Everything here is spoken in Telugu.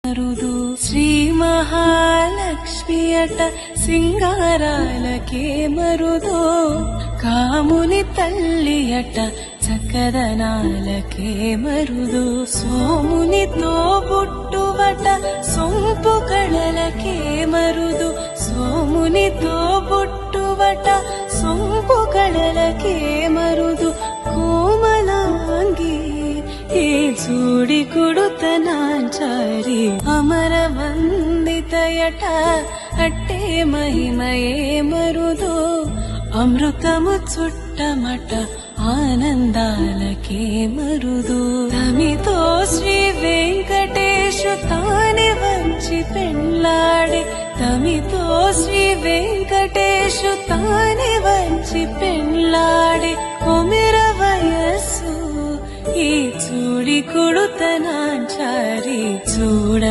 మరుదు శ్రీ మహాలక్ష్మి అట సింగారాలకే మరుదో కాముని తల్లి అట చక్కదనాలకే మరుదు సోమునితో పుట్టువట సొంపు కళలకే మరుదు సోమునితో పుట్టువట సొంపు కళలకే మరుదు కోమలాంగి ఏ చూడి కుడుతనాంచారి అమర వందితయట అట్టే మహిమయే మరుదో అమృతము చుట్టమట ఆనందాలకే మరుదు తమితో శ్రీ వెంకటేశు తానే వచ్చి పెళ్ళాడే తమితో శ్రీ వెంకటేశు తానే వచ్చి పెళ్ళాడే కొమెర వయస్సు ఈ చూడి కుడుతనాంచారి చూడ